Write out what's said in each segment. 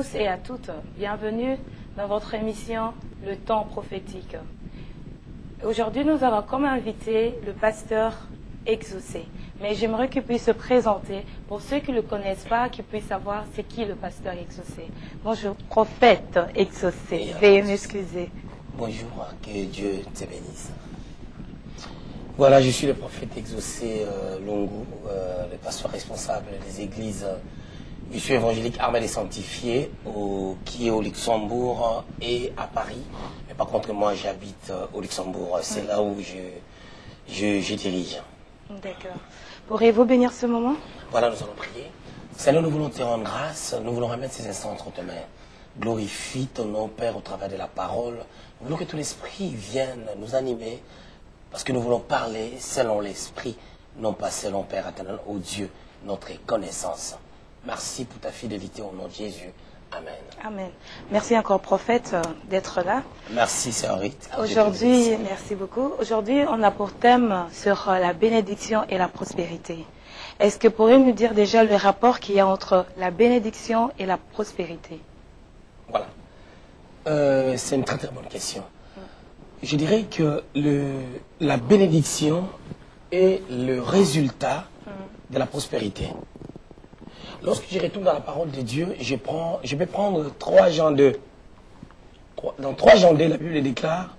tous et à toutes, bienvenue dans votre émission Le Temps prophétique. Aujourd'hui, nous avons comme invité le pasteur Exaucé. Mais j'aimerais qu'il puisse se présenter pour ceux qui ne le connaissent pas, qu'ils puissent savoir c'est qui le pasteur Exaucé. Bonjour, prophète Exaucé. Veuillez m'excuser. Bonjour, que Dieu te bénisse. Voilà, je suis le prophète Exaucé Longo, le pasteur responsable des églises Mission évangélique Armée et Sanctifiée, qui est au Luxembourg et à Paris. Mais par contre, moi, j'habite au Luxembourg. C'est là où je dirige. D'accord. Pourriez-vous bénir ce moment? Voilà, nous allons prier. Seigneur, nous voulons te rendre grâce. Nous voulons remettre ces instants entre tes mains. Glorifie ton nom, Père, au travers de la parole. Nous voulons que ton esprit vienne nous animer, parce que nous voulons parler selon l'esprit, non pas selon Père éternel, ô Dieu, notre connaissance. Merci pour ta fidélité au nom de Jésus. Amen. Amen. Merci encore, prophète, d'être là. Merci, sœur Rite. Aujourd'hui, merci beaucoup. Aujourd'hui, on a pour thème sur la bénédiction et la prospérité. Est-ce que pourriez-vous nous dire déjà le rapport qu'il y a entre la bénédiction et la prospérité? Voilà. C'est une très très bonne question. Je dirais que la bénédiction est le résultat de la prospérité. Lorsque je retourne dans la parole de Dieu, je vais prendre 3 Jean 2. Dans 3 Jean 2, la Bible déclare,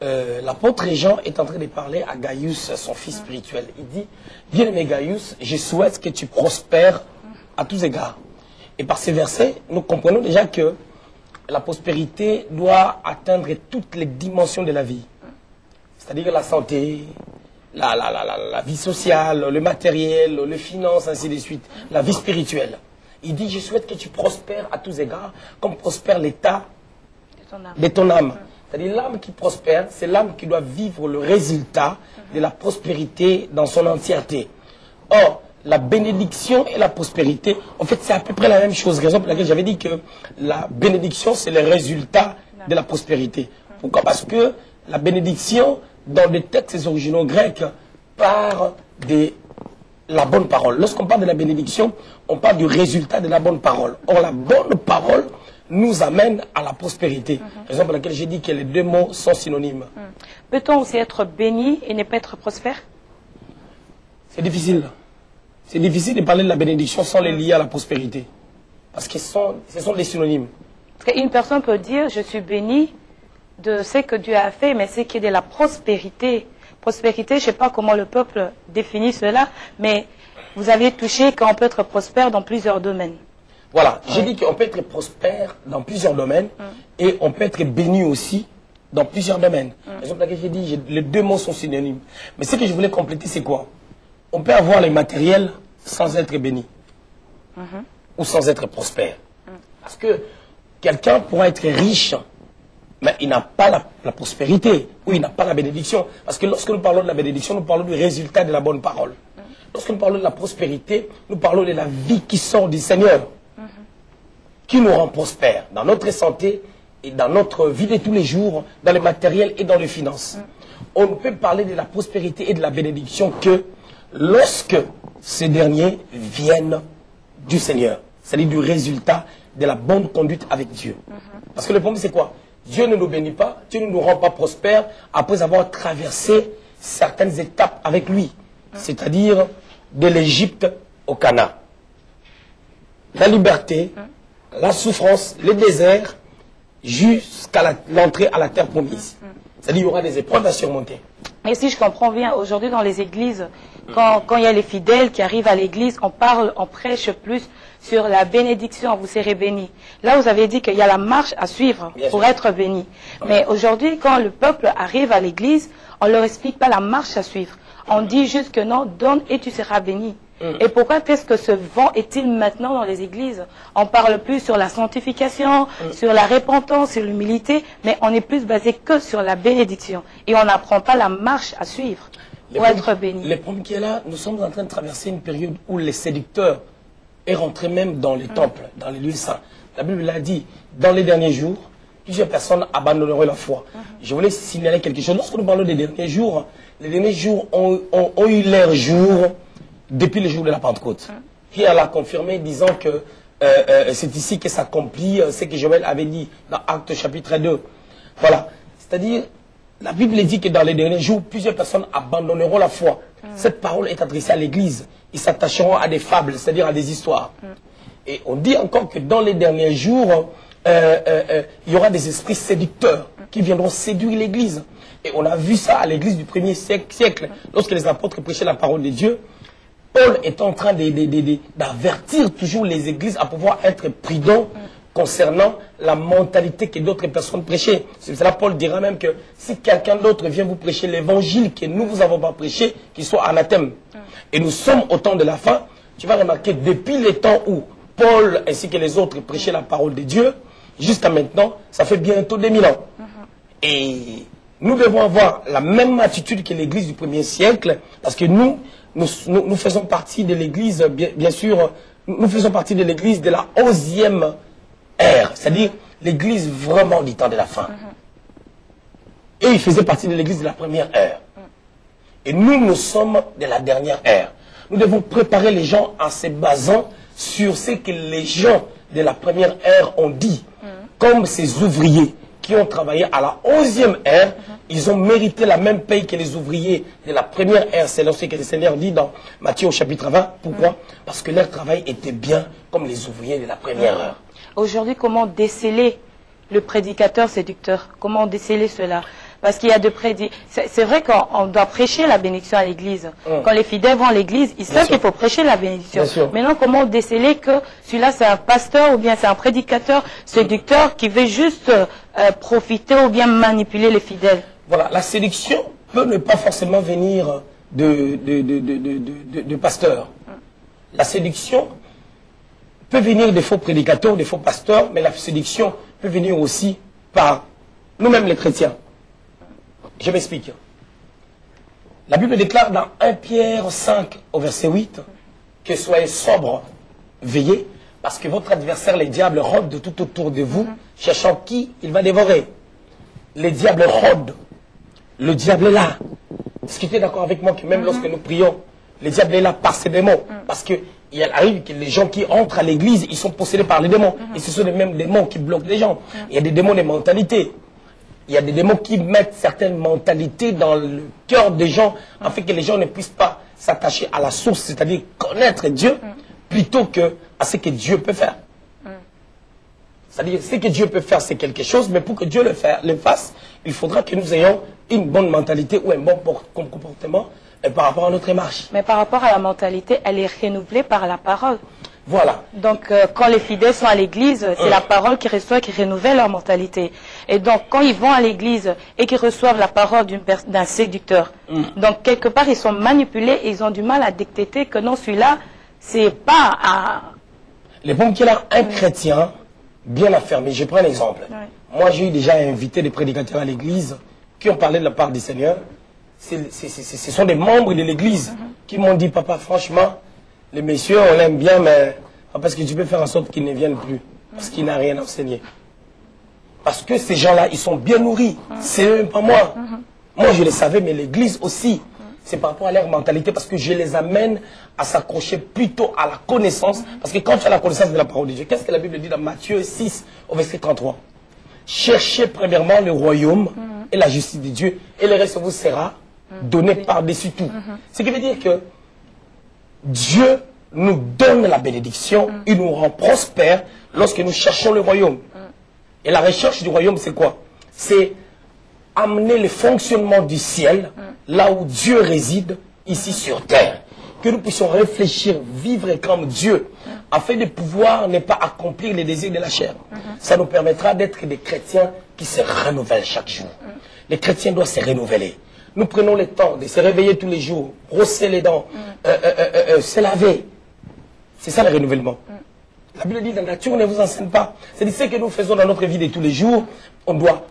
l'apôtre Jean est en train de parler à Gaius, son fils spirituel. Il dit, bien-aimé Gaius, je souhaite que tu prospères à tous égards. Et par ces versets, nous comprenons déjà que la prospérité doit atteindre toutes les dimensions de la vie. C'est-à-dire la santé, la vie sociale, le matériel, les finances, ainsi de suite, la vie spirituelle. Il dit, je souhaite que tu prospères à tous égards, comme prospère l'état de ton âme. C'est-à-dire l'âme qui prospère, c'est l'âme qui doit vivre le résultat de la prospérité dans son entièreté. Or, la bénédiction et la prospérité, en fait, c'est à peu près la même chose. Raison pour laquelle j'avais dit que la bénédiction, c'est le résultat de la prospérité. Pourquoi? Parce que la bénédiction, dans les textes originaux grecs, part de la bonne parole. Lorsqu'on parle de la bénédiction, on parle du résultat de la bonne parole. Or, la bonne parole nous amène à la prospérité. Raison pour laquelle j'ai dit que les deux mots sont synonymes. Peut-on aussi être béni et ne pas être prospère? C'est difficile. C'est difficile de parler de la bénédiction sans les lier à la prospérité. Parce que ce sont des synonymes. Parce qu'une personne peut dire, je suis béni de ce que Dieu a fait, mais c'est qu'il y a de la prospérité. Prospérité, je ne sais pas comment le peuple définit cela, mais vous avez touché qu'on peut être prospère dans plusieurs domaines. Voilà, j'ai dit qu'on peut être prospère dans plusieurs domaines et on peut être béni aussi dans plusieurs domaines. Par exemple, j'ai dit, les deux mots sont synonymes. Mais ce que je voulais compléter, c'est quoi? On peut avoir les matériels sans être béni ou sans être prospère. Parce que quelqu'un pourra être riche, mais il n'a pas la prospérité ou il n'a pas la bénédiction. Parce que lorsque nous parlons de la bénédiction, nous parlons du résultat de la bonne parole. Lorsque nous parlons de la prospérité, nous parlons de la vie qui sort du Seigneur, qui nous rend prospères dans notre santé et dans notre vie de tous les jours, dans le matériel et dans les finances. On ne peut parler de la prospérité et de la bénédiction que lorsque ces derniers viennent du Seigneur, c'est-à-dire du résultat de la bonne conduite avec Dieu. Parce que le problème, c'est quoi? Dieu ne nous bénit pas, Dieu ne nous rend pas prospères après avoir traversé certaines étapes avec lui. C'est-à-dire de l'Égypte au Canaan. La liberté, la souffrance, le désert, jusqu'à l'entrée à la terre promise. C'est-à-dire qu'il y aura des épreuves à surmonter. Et si je comprends bien, aujourd'hui dans les églises, quand il y a les fidèles qui arrivent à l'église, on prêche plus sur la bénédiction, vous serez bénis. Là, vous avez dit qu'il y a la marche à suivre pour être béni. Mais aujourd'hui, quand le peuple arrive à l'église, on ne leur explique pas la marche à suivre. On dit juste que non, donne et tu seras béni. Et pourquoi est-ce que ce vent est-il maintenant dans les églises? On parle plus sur la sanctification, sur la repentance, sur l'humilité, mais on est plus basé que sur la bénédiction. Et on n'apprend pas la marche à suivre pour être béni. Le problème qui est là, nous sommes en train de traverser une période où les séducteurs est rentré même dans les temples, dans les lieux saints. La Bible l'a dit, dans les derniers jours, plusieurs personnes abandonneront la foi. Je voulais signaler quelque chose. Lorsque nous parlons des derniers jours ont eu leur jour depuis le jour de la Pentecôte. Pierre l'a confirmé disant que c'est ici que s'accomplit ce que Joël avait dit dans Actes chapitre 2. Voilà. C'est-à-dire, la Bible dit que dans les derniers jours, plusieurs personnes abandonneront la foi. Cette parole est adressée à l'Église. Ils s'attacheront à des fables, c'est-à-dire à des histoires. Et on dit encore que dans les derniers jours, il y aura des esprits séducteurs qui viendront séduire l'Église. Et on a vu ça à l'Église du 1er siècle, lorsque les apôtres prêchaient la parole de Dieu. Paul est en train d'avertir toujours les églises à pouvoir être prudents concernant la mentalité que d'autres personnes prêchaient. C'est cela Paul dira même que si quelqu'un d'autre vient vous prêcher l'évangile que nous vous avons pas prêché, qu'il soit anathème. Et nous sommes au temps de la fin. Tu vas remarquer, depuis les temps où Paul ainsi que les autres prêchaient la parole de Dieu, jusqu'à maintenant, ça fait bientôt 2000 ans. Et nous devons avoir la même attitude que l'église du 1er siècle, parce que nous faisons partie de l'église, bien sûr, nous faisons partie de l'église de la 11e ère, c'est-à-dire l'église vraiment du temps de la fin. Et il faisait partie de l'église de la première ère. Et nous sommes de la dernière ère. Nous devons préparer les gens en se basant sur ce que les gens de la première ère ont dit, comme ces ouvriers qui ont travaillé à la 11e ère, ils ont mérité la même paye que les ouvriers de la première ère. C'est ce que le Seigneur dit dans Matthieu au chapitre 20. Pourquoi? Parce que leur travail était bien comme les ouvriers de la première heure. Aujourd'hui, comment déceler le prédicateur séducteur? Comment déceler cela? Parce qu'il y a de c'est vrai qu'on doit prêcher la bénédiction à l'église. Quand les fidèles vont à l'église, ils savent qu'il faut prêcher la bénédiction. Maintenant, comment déceler que celui-là, c'est un pasteur ou bien c'est un prédicateur séducteur qui veut juste profiter ou bien manipuler les fidèles? Voilà, la séduction peut ne pas forcément venir de pasteurs. La séduction peut venir des faux prédicateurs, des faux pasteurs, mais la séduction peut venir aussi par nous-mêmes les chrétiens. Je m'explique. La Bible déclare dans 1 Pierre 5 au verset 8 que soyez sobres, veillez, parce que votre adversaire, les diables, rôdent de tout autour de vous, cherchant qui il va dévorer. Les diables rôdent. Le diable est là. Est-ce que tu es d'accord avec moi que même lorsque nous prions, le diable est là par ses démons? Parce qu'il arrive que les gens qui entrent à l'église, ils sont possédés par les démons. Et ce sont les mêmes démons qui bloquent les gens. Il y a des démons de mentalité. Il y a des démons qui mettent certaines mentalités dans le cœur des gens, afin que les gens ne puissent pas s'attacher à la source, c'est-à-dire connaître Dieu, plutôt que à ce que Dieu peut faire. C'est-à-dire, ce que Dieu peut faire, c'est quelque chose, mais pour que Dieu le fasse, il faudra que nous ayons une bonne mentalité ou un bon comportement par rapport à notre marche. Mais par rapport à la mentalité, elle est renouvelée par la parole. Voilà. Donc, quand les fidèles sont à l'église, c'est la parole qui reçoit, qui renouvelle leur mentalité. Et donc, quand ils vont à l'église et qu'ils reçoivent la parole d'un séducteur, donc quelque part, ils sont manipulés et ils ont du mal à détecter que non, celui-là, c'est pas à... Les bons qu'il a un chrétien bien affirmé. Je prends un exemple. Moi, j'ai déjà invité des prédicateurs à l'église qui ont parlé de la part du Seigneur. Ce sont des membres de l'église qui m'ont dit, papa, franchement, les messieurs, on l'aime bien, mais parce que tu peux faire en sorte qu'ils ne viennent plus. Parce qu'il n'a rien enseigné. Parce que ces gens-là, ils sont bien nourris. C'est eux, pas moi. Moi, je le savais, mais l'église aussi. C'est par rapport à leur mentalité, parce que je les amène à s'accrocher plutôt à la connaissance. Parce que quand tu as la connaissance de la parole de Dieu, qu'est-ce que la Bible dit dans Matthieu 6, au verset 33? Cherchez premièrement le royaume et la justice de Dieu, et le reste vous sera donné par-dessus tout. Ce qui veut dire que Dieu nous donne la bénédiction, il nous rend prospères lorsque nous cherchons le royaume. Et la recherche du royaume, c'est quoi? C'est amener le fonctionnement du ciel, là où Dieu réside, ici sur terre. Que nous puissions réfléchir, vivre comme Dieu, afin de pouvoir ne pas accomplir les désirs de la chair. Ça nous permettra d'être des chrétiens qui se renouvellent chaque jour. Les chrétiens doivent se renouveler. Nous prenons le temps de se réveiller tous les jours, brosser les dents, se laver. C'est ça le renouvellement. La Bible dit, la nature ne vous enseigne pas. C'est-à-dire, ce que nous faisons dans notre vie de tous les jours, on doit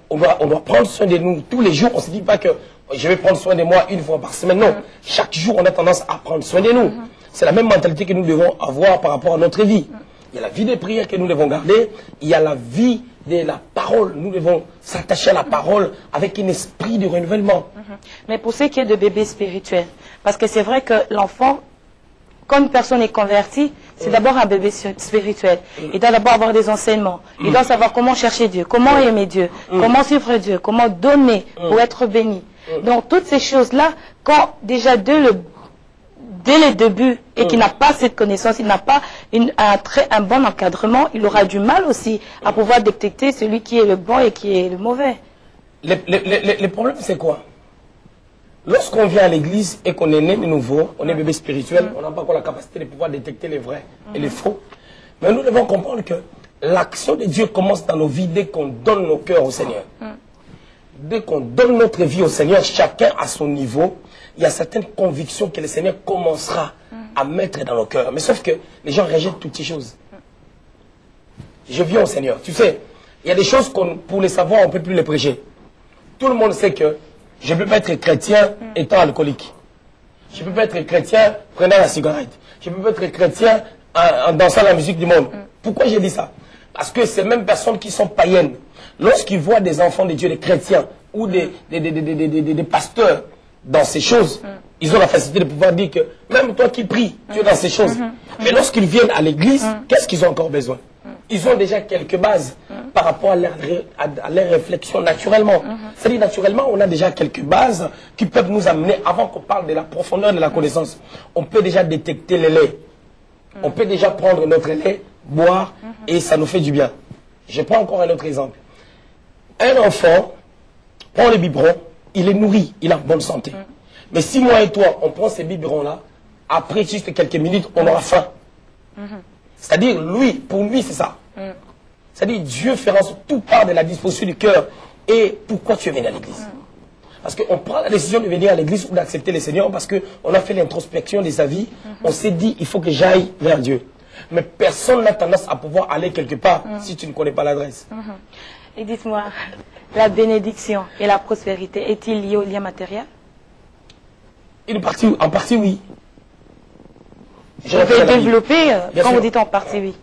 prendre soin de nous tous les jours. On ne se dit pas que je vais prendre soin de moi une fois par semaine. Non, chaque jour, on a tendance à prendre soin de nous. C'est la même mentalité que nous devons avoir par rapport à notre vie. Il y a la vie des prières que nous devons garder. Il y a la vie de la parole. Nous devons s'attacher à la parole avec un esprit de renouvellement. Mais pour ce qui est de bébés spirituels, parce que c'est vrai que l'enfant, quand une personne est convertie, c'est d'abord un bébé spirituel. Il doit d'abord avoir des enseignements. Il doit savoir comment chercher Dieu, comment aimer Dieu, comment suivre Dieu, comment donner pour être béni. Donc toutes ces choses-là, quand déjà dès le début, et qu'il n'a pas cette connaissance, il n'a pas un bon encadrement, il aura du mal aussi à pouvoir détecter celui qui est le bon et qui est le mauvais. Le problème, c'est quoi? Lorsqu'on vient à l'église et qu'on est né de nouveau, on est bébé spirituel, on n'a pas encore la capacité de pouvoir détecter les vrais et les faux. Mais nous devons comprendre que l'action de Dieu commence dans nos vies dès qu'on donne nos cœurs au Seigneur. Dès qu'on donne notre vie au Seigneur, chacun à son niveau, il y a certaines convictions que le Seigneur commencera à mettre dans nos cœurs. Mais sauf que les gens rejettent toutes ces choses. Je viens au Seigneur. Tu sais, il y a des choses pour les savoir, on ne peut plus les prêcher. Tout le monde sait que je ne peux pas être chrétien étant alcoolique. Je ne peux pas être chrétien prenant la cigarette. Je ne peux pas être chrétien en dansant la musique du monde. Pourquoi j'ai dit ça? Parce que ces mêmes personnes qui sont païennes, lorsqu'ils voient des enfants de Dieu, des chrétiens ou des pasteurs dans ces choses, ils ont la facilité de pouvoir dire que même toi qui pries, tu es dans ces choses. Mais lorsqu'ils viennent à l'église, qu'est-ce qu'ils ont encore besoin? Ils ont déjà quelques bases par rapport à leur réflexion naturellement. C'est-à-dire naturellement, on a déjà quelques bases qui peuvent nous amener, avant qu'on parle de la profondeur de la connaissance, on peut déjà détecter le lait. On peut déjà prendre notre lait, boire, et ça nous fait du bien. Je prends encore un autre exemple. Un enfant prend le biberon, il est nourri, il a bonne santé. Mais si moi et toi, on prend ces biberons-là, après juste quelques minutes, on aura faim. C'est-à-dire, pour lui, c'est ça. C'est-à-dire, Dieu fera tout part de la disposition du cœur. Et pourquoi tu es venu à l'église? Parce qu'on prend la décision de venir à l'église ou d'accepter le Seigneur parce qu'on a fait l'introspection de sa vie. On s'est dit, il faut que j'aille vers Dieu. Mais personne n'a tendance à pouvoir aller quelque part si tu ne connais pas l'adresse. Et dites-moi, la bénédiction et la prospérité, est-il lié au lien matériel? En partie, oui. Je vais développer quand vous dites en partie, oui.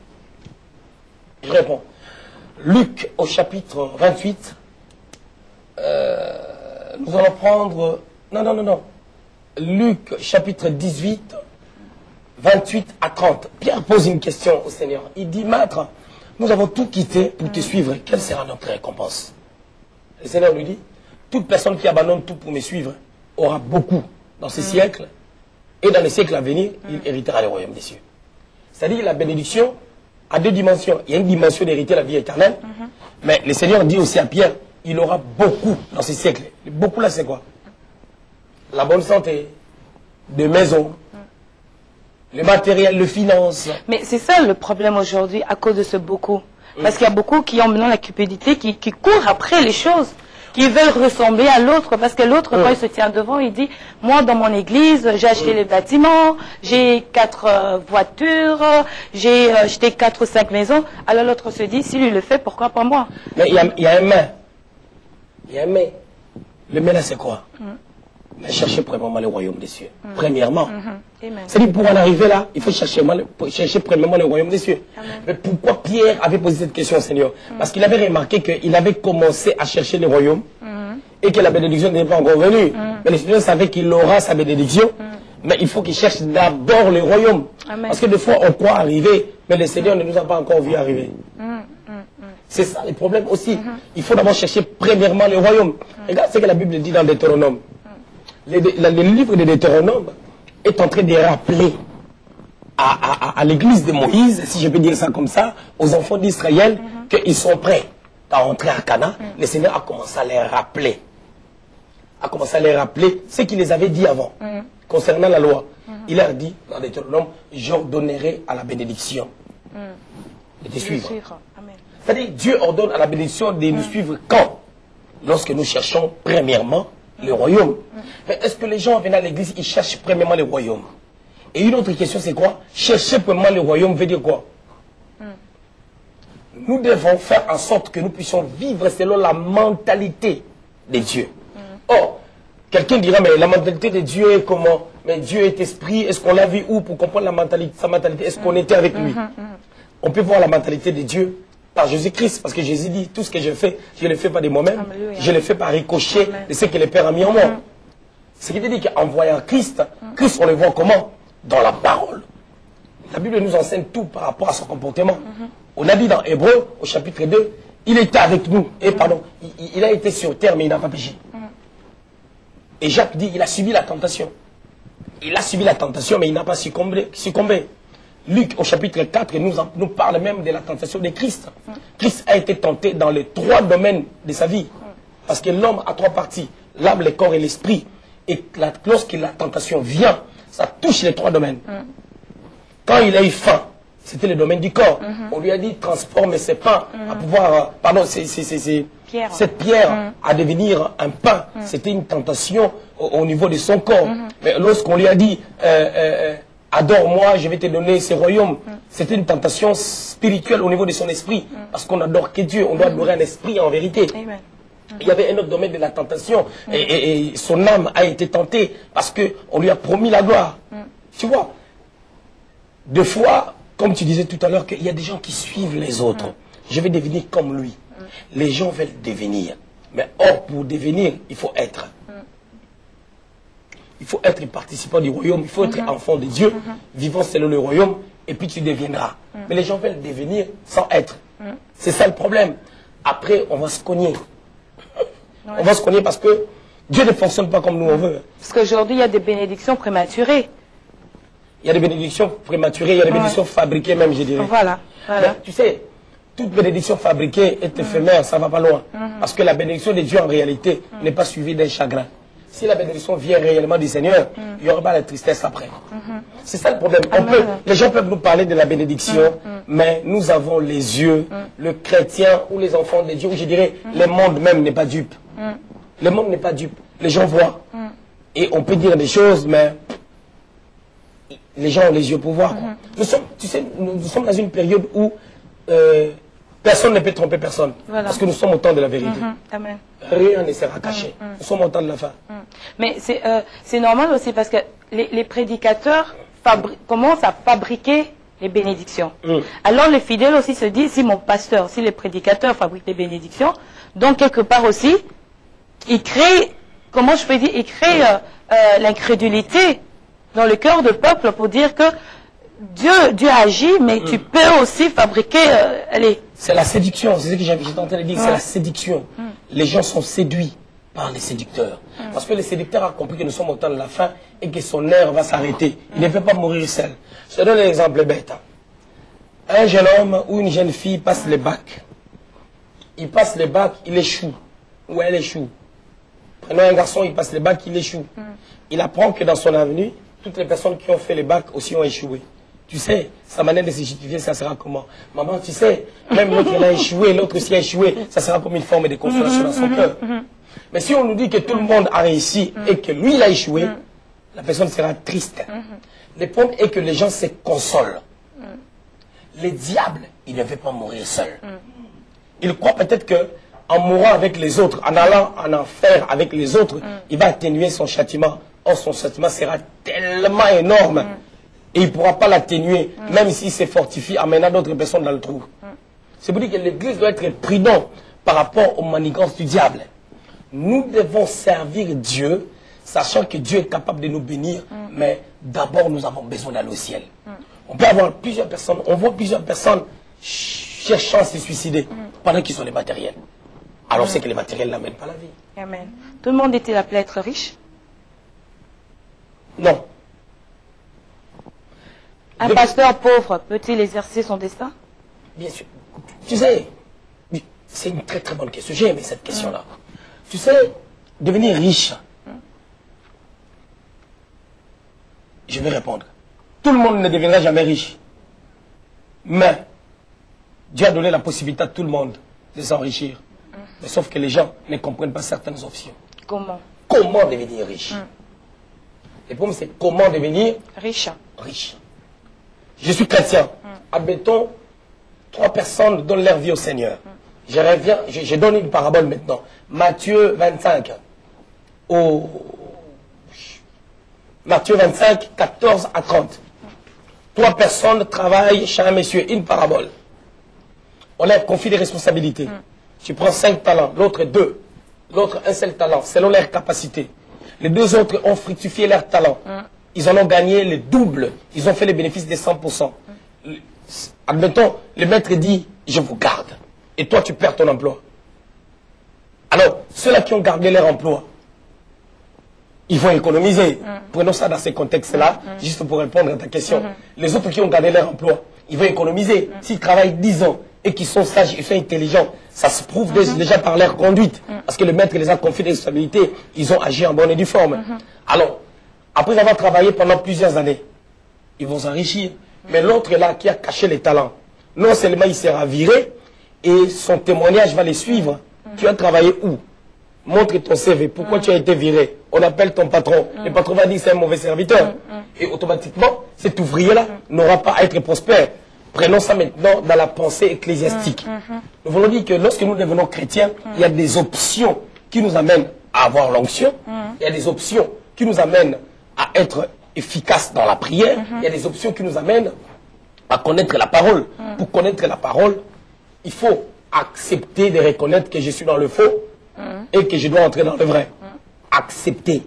Je réponds. Luc au chapitre 28. Nous allons prendre... Non. Luc chapitre 18, 28 à 30. Pierre pose une question au Seigneur. Il dit, Maître, nous avons tout quitté pour te suivre. Quelle sera notre récompense? Le Seigneur lui dit, toute personne qui abandonne tout pour me suivre aura beaucoup dans ce siècle. Et dans les siècles à venir, il héritera le royaume des cieux. C'est-à-dire la bénédiction a deux dimensions. Il y a une dimension d'hériter la vie éternelle. Mais le Seigneur dit aussi à Pierre, il aura beaucoup dans ces siècles. Beaucoup là, c'est quoi? La bonne santé, des maisons, le matériel, le finance. Mais c'est ça le problème aujourd'hui à cause de ce beaucoup. Parce qu'il y a beaucoup qui ont maintenant la cupidité, qui courent après les choses, qui veulent ressembler à l'autre. Parce que l'autre, quand il se tient devant, il dit, moi dans mon église, j'ai acheté les bâtiments, j'ai 4 voitures, j'ai acheté 4 ou 5 maisons. Alors l'autre se dit, si lui le fait, pourquoi pas moi? Mais il y a un mais. Il y a un mais. Le mais là, c'est quoi? Mais cherchez premièrement le royaume des cieux. Premièrement. C'est-à-dire, pour en arriver là, il faut chercher premièrement le royaume des cieux. Mais pourquoi Pierre avait posé cette question au Seigneur? Parce qu'il avait remarqué qu'il avait commencé à chercher le royaume et que la bénédiction n'était pas encore venue. Mais le Seigneur savait qu'il aura sa bénédiction, mais il faut qu'il cherche d'abord le royaume. Parce que des fois, on croit arriver, mais le Seigneur ne nous a pas encore vu arriver. C'est ça le problème aussi. Il faut d'abord chercher premièrement le royaume. Regarde ce que la Bible dit dans Deutéronome. Le livre de Deutéronome est en train de rappeler à l'église de Moïse, si je peux dire ça comme ça, aux enfants d'Israël, qu'ils sont prêts à entrer à Canaan. Le Seigneur a commencé à les rappeler. Ce qu'il les avait dit avant, concernant la loi. Il leur dit, dans Deutéronome, j'ordonnerai à la bénédiction de te suivre. C'est-à-dire, Dieu ordonne à la bénédiction de nous suivre quand? Lorsque nous cherchons premièrement le royaume. Mais est-ce que les gens viennent à l'église, ils cherchent premièrement le royaume? Et une autre question, c'est quoi? Chercher premièrement le royaume veut dire quoi? Nous devons faire en sorte que nous puissions vivre selon la mentalité de Dieu. Or, quelqu'un dira, mais la mentalité de Dieu est comment? Mais Dieu est esprit, est-ce qu'on l'a vu où pour comprendre sa mentalité? Est-ce qu'on était avec lui? On peut voir la mentalité de Dieu par Jésus-Christ, parce que Jésus dit, tout ce que je fais, je ne le fais pas de moi-même, je le fais par ricochet de ce que le Père a mis en moi. Ce qui veut dire qu'en voyant Christ, Christ on le voit comment? Dans la parole. La Bible nous enseigne tout par rapport à son comportement. On a dit dans Hébreu, au chapitre 2, il était avec nous. Et pardon, il a été sur terre, mais il n'a pas péché. Et Jacques dit, il a subi la tentation. Il a subi la tentation, mais il n'a pas succombé. Luc, au chapitre 4, nous parle même de la tentation de Christ. Christ a été tenté dans les 3 domaines de sa vie. Parce que l'homme a 3 parties, l'âme, le corps et l'esprit. Et lorsque la tentation vient, ça touche les 3 domaines. Quand il a eu faim, c'était le domaine du corps. On lui a dit, transforme ses pains à pouvoir, cette pierre à devenir un pain. C'était une tentation au niveau de son corps. Mais lorsqu'on lui a dit, adore-moi, je vais te donner ce royaume, c'était une tentation spirituelle au niveau de son esprit. Parce qu'on adore que Dieu, on doit adorer un esprit en vérité. Amen. Il y avait un autre domaine de la tentation et son âme a été tentée parce qu'on lui a promis la gloire. Tu vois, des fois, comme tu disais tout à l'heure, qu'il y a des gens qui suivent les autres. Je vais devenir comme lui. Les gens veulent devenir. Mais or, pour devenir, il faut être. Il faut être participant du royaume, il faut être enfant de Dieu, vivant selon le royaume, et puis tu deviendras. Mais les gens veulent devenir sans être. C'est ça le problème. Après, on va se cogner. On va se cogner parce que Dieu ne fonctionne pas comme nous on veut. Parce qu'aujourd'hui, il y a des bénédictions prématurées. Il y a des bénédictions prématurées, il y a des bénédictions fabriquées même, je dirais. Voilà. Mais, tu sais, toute bénédiction fabriquée est éphémère, ça ne va pas loin. Parce que la bénédiction de Dieu en réalité n'est pas suivie d'un chagrin. Si la bénédiction vient réellement du Seigneur, il n'y aura pas la tristesse après. C'est ça le problème. Les gens peuvent nous parler de la bénédiction, mais nous avons les yeux, le chrétien ou les enfants de Dieu, ou je dirais, le monde même n'est pas dupe. Le monde n'est pas dupe. Les gens voient. Et on peut dire des choses, mais les gens ont les yeux pour voir. Nous sommes, tu sais, nous sommes dans une période où personne ne peut tromper personne. Voilà. Parce que nous sommes au temps de la vérité. Amen. Rien ne sera caché. Nous sommes au temps de la fin. Mais c'est normal aussi parce que les prédicateurs commencent à fabriquer les bénédictions. Alors les fidèles aussi se disent, si mon pasteur, si les prédicateurs fabriquent les bénédictions, donc quelque part aussi, ils créent, comment je peux dire, ils créent l'incrédulité dans le cœur du peuple pour dire que Dieu agit, mais tu peux aussi fabriquer... C'est la séduction, c'est ce que j'étais en train de dire, c'est la séduction. Les gens sont séduits par les séducteurs. Parce que le séducteur a compris que nous sommes au temps de la fin et que son heure va s'arrêter. Il ne peut pas mourir seul. Je te donne un exemple bête. Un jeune homme ou une jeune fille passe le bac. Il passe le bac, il échoue. Ou elle échoue. Prenons un garçon, il passe le bac, il échoue. Il apprend que dans son avenue, toutes les personnes qui ont fait le bac aussi ont échoué. Tu sais, sa manière de se justifier, ça sera comment? Maman, tu sais, même l'autre il a échoué, l'autre aussi a échoué, ça sera comme une forme de consolation dans son cœur. Mais si on nous dit que tout le monde a réussi et que lui il a échoué, la personne sera triste. Le problème est que les gens se consolent. Le diable, il ne veut pas mourir seul. Il croit peut-être que en mourant avec les autres, en allant en enfer avec les autres, il va atténuer son châtiment. Or, son châtiment sera tellement énorme. Et il ne pourra pas l'atténuer, même s'il se fortifie en menant d'autres personnes dans le trou. C'est pour dire que l'Église doit être prudente par rapport aux manigances du diable. Nous devons servir Dieu, sachant que Dieu est capable de nous bénir, mais d'abord nous avons besoin d'aller au ciel. On peut avoir plusieurs personnes, on voit plusieurs personnes cherchant à se suicider pendant qu'ils ont les matériels. Alors c'est que les matériels n'amènent pas la vie. Amen. Tout le monde était appelé à être riche? Non. Un pasteur pauvre peut-il exercer son destin? Bien sûr. Tu sais, c'est une très très bonne question. J'ai aimé cette question-là. Tu sais, devenir riche, je vais répondre. Tout le monde ne deviendra jamais riche. Mais Dieu a donné la possibilité à tout le monde de s'enrichir. Mais sauf que les gens ne comprennent pas certaines options. Comment? Comment devenir riche? Le problème, c'est comment devenir riche. Je suis chrétien. Admettons, 3 personnes donnent leur vie au Seigneur. Je donne une parabole maintenant. Matthieu 25. Matthieu 25, 14 à 30. 3 personnes travaillent chez un monsieur. Une parabole. On leur confie des responsabilités. Tu prends 5 talents, l'autre 2. L'autre un seul talent, selon leur capacité. Les 2 autres ont fructifié leur talent. ils en ont gagné le double. Ils ont fait les bénéfices des 100%. Admettons, le maître dit, je vous garde. Et toi, tu perds ton emploi. Alors, ceux-là qui ont gardé leur emploi, ils vont économiser. Prenons ça dans ces contextes-là, juste pour répondre à ta question. Les autres qui ont gardé leur emploi, ils vont économiser. S'ils travaillent 10 ans et qu'ils sont sages et sont intelligents, ça se prouve déjà par leur conduite. Parce que le maître les a confié des responsabilités, ils ont agi en bonne et due forme. Alors, après avoir travaillé pendant plusieurs années, ils vont s'enrichir. Mais l'autre là qui a caché les talents, non seulement il sera viré, et son témoignage va les suivre. Tu as travaillé où? Montre ton CV. Pourquoi tu as été viré? On appelle ton patron. Le patron va dire que c'est un mauvais serviteur. Et automatiquement, cet ouvrier-là n'aura pas à être prospère. Prenons ça maintenant dans la pensée ecclésiastique. Nous voulons dire que lorsque nous devenons chrétiens, il y a des options qui nous amènent à avoir l'onction. Il y a des options qui nous amènent à être efficaces dans la prière. Il y a des options qui nous amènent à connaître la parole. Pour connaître la parole, il faut accepter de reconnaître que je suis dans le faux et que je dois entrer dans le vrai. Accepter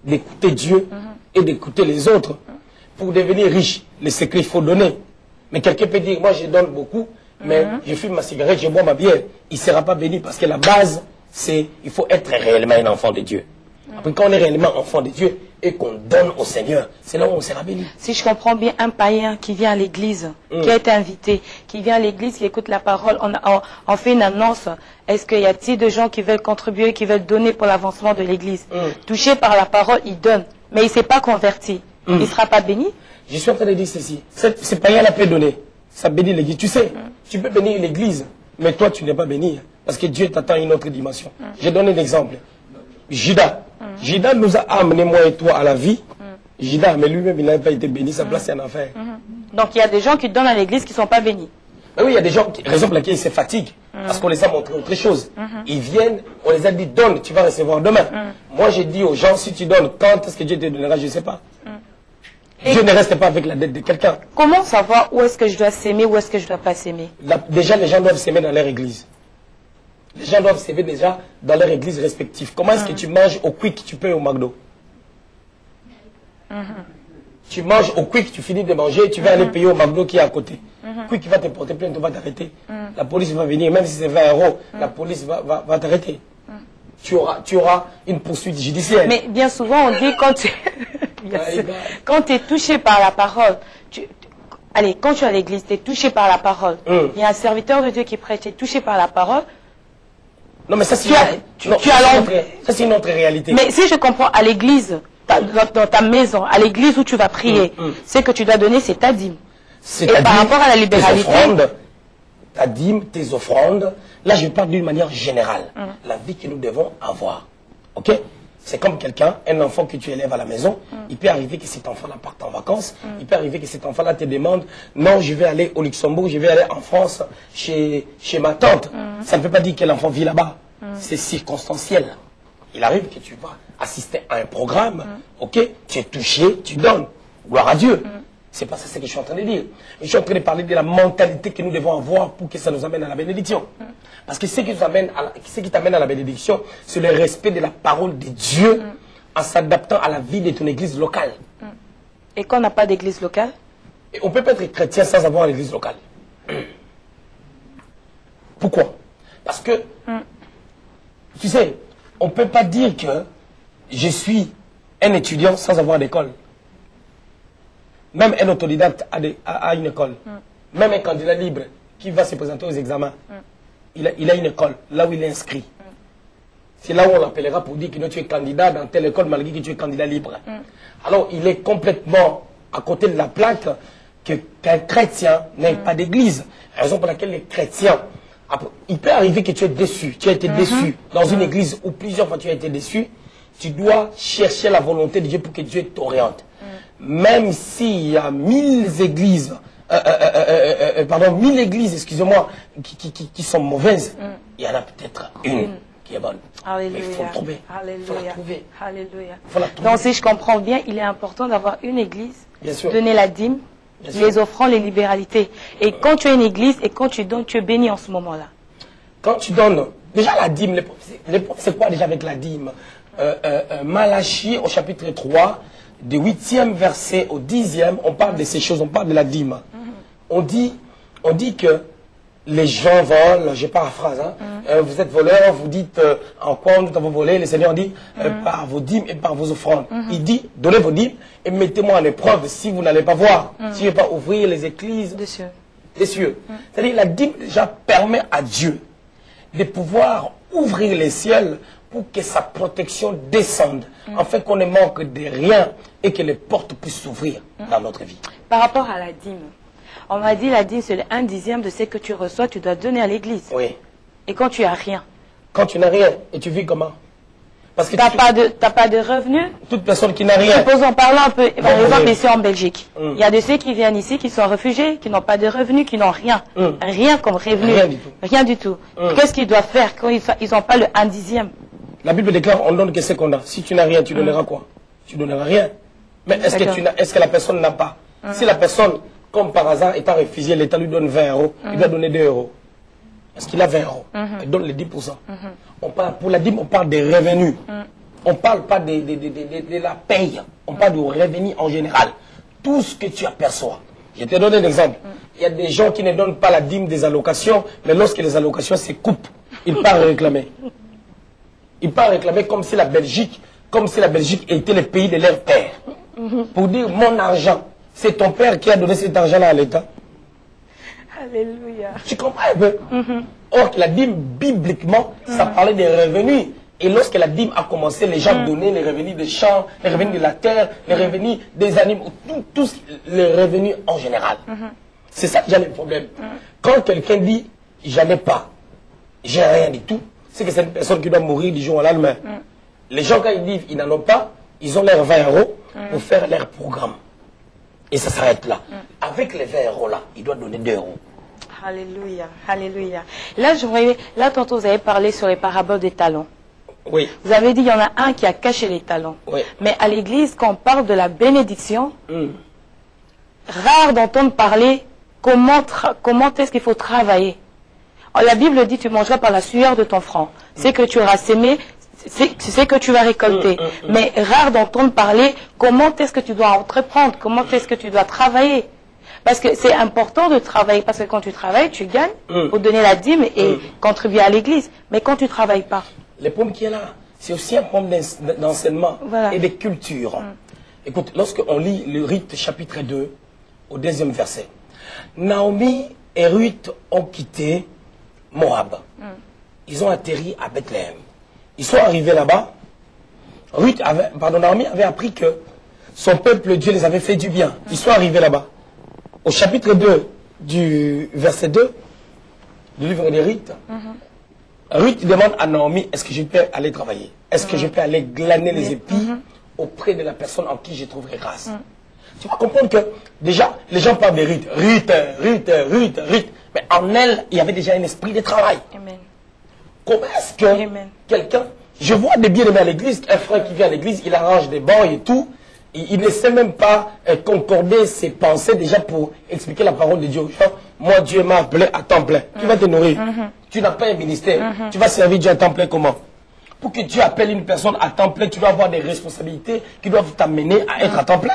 d'écouter Dieu et d'écouter les autres. Pour devenir riche, le secret, il faut donner. Mais quelqu'un peut dire, moi je donne beaucoup, mais je fume ma cigarette, je bois ma bière. Il ne sera pas béni parce que la base, c'est il faut être réellement un enfant de Dieu. Après, quand on est réellement enfant de Dieu et qu'on donne au Seigneur, c'est là où on sera béni. Si je comprends bien, un païen qui vient à l'église, qui a été invité, qui vient à l'église, qui écoute la parole, on fait une annonce. Est-ce qu'il y a-t-il de gens qui veulent contribuer, qui veulent donner pour l'avancement de l'église? Touché par la parole, il donne, mais il ne s'est pas converti. Il ne sera pas béni? Je suis en train de dire ceci. Ce païen-là peut donner. Ça bénit l'église. Tu sais, tu peux bénir l'église, mais toi, tu n'es pas béni. Parce que Dieu t'attend à une autre dimension. Je donne un exemple. Judas. Judas nous a amené, moi et toi, à la vie. Judas, mais lui-même, il n'avait pas été béni. Sa place, c'est en enfer. Donc, il y a des gens qui donnent à l'église qui ne sont pas bénis. Ben oui, il y a des gens, raison pour laquelle ils se fatiguent. Parce qu'on les a montré autre chose. Ils viennent, on les a dit, donne, tu vas recevoir demain. Moi, j'ai dit aux gens, si tu donnes, quand est-ce que Dieu te donnera, je ne sais pas. Dieu ne reste pas avec la dette de quelqu'un. Comment savoir où est-ce que je dois s'aimer, où est-ce que je ne dois pas s'aimer? Déjà, les gens doivent s'aimer dans leur église. Les gens doivent s'aimer déjà dans leur église respective. Comment est-ce que tu manges au quick, tu payes au McDo? Tu manges au quick, tu finis de manger, tu vas aller payer au McDo qui est à côté. Quick va te porter plainte, va t'arrêter. La police va venir, même si c'est 20 €, la police va t'arrêter. Tu auras une poursuite judiciaire. Mais bien souvent, on dit quand tu es touché par la parole, allez, quand tu es à l'église, tu es touché par la parole. Il y a un serviteur de Dieu qui prêche, tu es touché par la parole. Non, mais ça, c'est une autre réalité. Mais si je comprends, à l'église, dans ta maison, à l'église où tu vas prier, ce que tu dois donner, c'est ta dîme. Et par rapport à la libéralité, ta dîme, tes offrandes, là je parle d'une manière générale. La vie que nous devons avoir. Ok? C'est comme quelqu'un, un enfant que tu élèves à la maison, il peut arriver que cet enfant-là parte en vacances, il peut arriver que cet enfant-là te demande, non, je vais aller au Luxembourg, je vais aller en France, chez ma tante. Ça ne veut pas dire que l'enfant vit là-bas. C'est circonstanciel. Il arrive que tu vas assister à un programme, ok, tu es touché, tu donnes. Gloire à Dieu. C'est pas ça ce que je suis en train de dire. Je suis en train de parler de la mentalité que nous devons avoir pour que ça nous amène à la bénédiction. Parce que ce qui t'amène à la bénédiction, c'est le respect de la parole de Dieu en s'adaptant à la vie de ton église locale. Et quand on n'a pas d'église locale? Et on peut pas être chrétien sans avoir une église locale. Pourquoi? Parce que, tu sais, on ne peut pas dire que je suis un étudiant sans avoir d'école. Même un autodidacte a une école. Même un candidat libre qui va se présenter aux examens, il a une école, là où il est inscrit. C'est là où on l'appellera pour dire que tu es candidat dans telle école malgré que tu es candidat libre. Alors, il est complètement à côté de la plaque qu'un chrétien n'ait pas d'église. Raison pour laquelle les chrétiens, il peut arriver que tu es déçu. Tu as été déçu dans une église où plusieurs fois tu as été déçu. Tu dois chercher la volonté de Dieu pour que Dieu t'oriente. Même s'il y a 1000 églises, 1000 églises, excusez-moi, qui sont mauvaises, il y en a peut-être une qui est bonne. Alléluia. Mais il faut la trouver. Alléluia. Alléluia. Donc si je comprends bien, il est important d'avoir une église, Bien sûr. donner la dîme, les offrandes, les libéralités. Et quand tu as une église et quand tu donnes, tu es béni en ce moment-là. Quand tu donnes, déjà la dîme, c'est quoi déjà avec la dîme? Malachie au chapitre 3, du 8e verset au 10e, on parle de ces choses, on parle de la dîme. On dit que les gens volent, je paraphrase, hein, vous êtes voleurs, vous dites en quoi nous avons volé, le Seigneur dit par vos dîmes et par vos offrandes. Il dit, donnez vos dîmes et mettez-moi en épreuve si vous n'allez pas voir, si je ne vais pas ouvrir les églises des cieux. C'est-à-dire la dîme déjà permet à Dieu de pouvoir ouvrir les cieux pour que sa protection descende, afin qu'on ne manque de rien et que les portes puissent s'ouvrir dans notre vie. Par rapport à la dîme, on m'a dit la dîme c'est le 1/10 de ce que tu reçois, tu dois donner à l'église. Oui. Et quand tu n'as rien? Quand tu n'as rien, et tu vis comment? Parce que tu n'as pas de revenus. Toute personne qui n'a rien. Supposons, parlons un peu, par exemple ici en Belgique. Il y a de ceux qui viennent ici, qui sont réfugiés, qui n'ont pas de revenus, qui n'ont rien. Rien comme revenu. Rien du tout. Rien du tout. Qu'est-ce qu'ils doivent faire quand ils n'ont pas le 1/10? La Bible déclare, on donne que ce qu'on a. Si tu n'as rien, tu donneras quoi? Tu donneras rien. Mais est-ce que la personne n'a pas? Si la personne, comme par hasard, étant réfugiée, l'État lui donne 20 euros, il doit donner 2 euros. Parce qu'il a 20 euros. Il donne les 10%. Pour la dîme, on parle des revenus. On ne parle pas de la paye. On parle du revenu en général. Tout ce que tu aperçois. Je te donne un exemple. Il y a des gens qui ne donnent pas la dîme des allocations, mais lorsque les allocations se coupent, ils partent réclamer. Ils partent réclamer comme si la Belgique était le pays de leur père. Pour dire, mon argent, c'est ton père qui a donné cet argent-là à l'État. Alléluia. Tu comprends un peu? Or, la dîme, bibliquement, ça parlait des revenus. Et lorsque la dîme a commencé, les gens donnaient les revenus des champs, les revenus de la terre, les revenus des animaux, tous les revenus en général. C'est ça déjà le problème. Quand quelqu'un dit, j'en ai pas, j'ai rien du tout, c'est que c'est une personne qui doit mourir du jour au lendemain. Les gens, quand ils disent, ils n'en ont pas, ils ont leurs 20 euros pour faire leur programme. Et ça s'arrête là. Avec les 20 euros là, ils doivent donner 2 euros. Alléluia, alléluia. Là, tantôt, vous avez parlé sur les paraboles des talents. Oui. Vous avez dit, il y en a un qui a caché les talents. Oui. Mais à l'église, quand on parle de la bénédiction, rare d'entendre parler comment est-ce qu'il faut travailler. La Bible dit, tu mangeras par la sueur de ton front. C'est que tu auras sémé, c'est ce que tu vas récolter. Mais rare d'entendre parler comment est-ce que tu dois entreprendre, comment est-ce que tu dois travailler. Parce que c'est important de travailler, parce que quand tu travailles, tu gagnes pour donner la dîme et contribuer à l'église. Mais quand tu ne travailles pas. Le problème qui est là, c'est aussi un problème d'enseignement et de culture. Écoute, lorsqu'on lit le Rite chapitre 2, au 2e verset, Naomi et Ruth ont quitté Moab. Ils ont atterri à Bethléem. Ils sont arrivés là-bas. Naomi avait appris que son peuple, Dieu les avait fait du bien. Ils sont arrivés là-bas. Au chapitre 2 du verset 2 du livre des Rites, Ruth demande à Naomi, est-ce que je peux aller travailler? Est-ce que je peux aller glaner les épis auprès de la personne en qui je trouverai grâce? Tu vas comprendre que déjà, les gens parlent de Ruth. Mais en elle, il y avait déjà un esprit de travail. Amen. Comment est-ce que quelqu'un... Je vois des bien-aimés à l'église, un frère qui vient à l'église, il arrange des bancs et tout. Il ne sait même pas concorder ses pensées déjà pour expliquer la parole de Dieu. Genre, moi, Dieu m'a appelé à temps plein. Tu vas te nourrir. Tu n'as pas un ministère. Tu vas servir Dieu à temps plein comment? Pour que Dieu appelle une personne à temps plein, tu dois avoir des responsabilités qui doivent t'amener à être à temps plein.